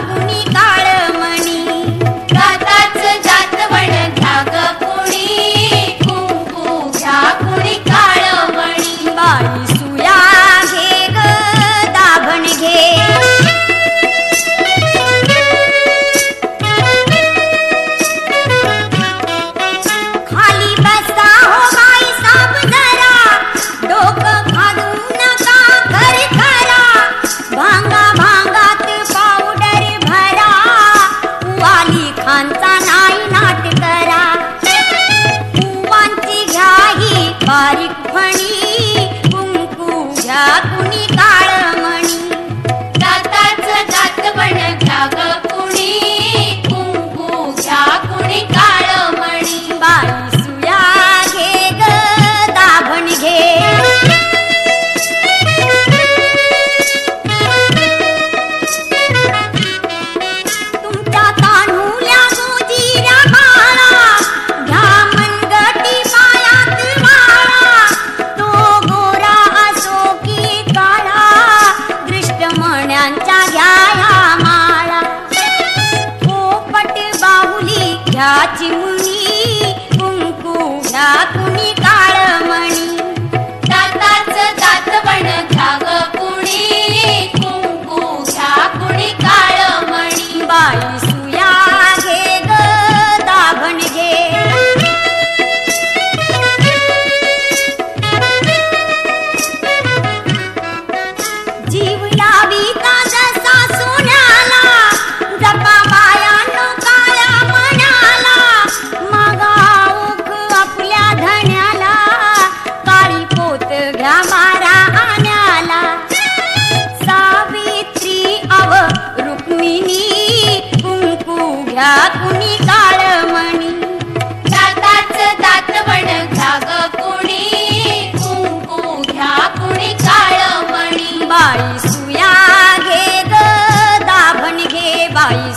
कुणी काळमणी दाताच जातवण घ्या ग कुणी कुंकू घ्या कुणी काळमणी बाई सुया घे ग दाभण घे खाली बसा हो बाई साब जरा डोकं घालू नका घर खरा भांगा भांगात पावडर भरा वाली खानचा नाही नाट करा कुवांची घ्या ही बारीक फणी कुंकू घ्या कुणी काळमणी दाताच जातवण घ्या ग कुणी कुंकू घ्या कुणी काळमणी बाई सुया घे ग दाभण घे तुमच्या तान्हुल्या गोजीऱ्या बाळा घ्या मनगटी पायात माळा तो गोरा असो की काळा दृष्टमण्यांच्या घ्या ह्या माळा पोपट बाहुली घ्या चिमणी कुंकू घ्या कुणी काळमणी दाताच जातवण घ्या ग कुणी कुंकू घ्या कुणी काळमणी बाई सुया घे ग दाभण घे जीव लाविता जसा सोन्याला जपा बायानो काळ्या मनाला मागा ओख आपल्या धण्याला काळी पोत घ्या बारा आण्याला सावित्री अव रुक्मिणी कुंकू घ्या कुणी काळमणी दाताच जातवण घ्या ग कुणी कुंकू घ्या कुणी काळमणी बाई सुया घे ग दाभण घे बाई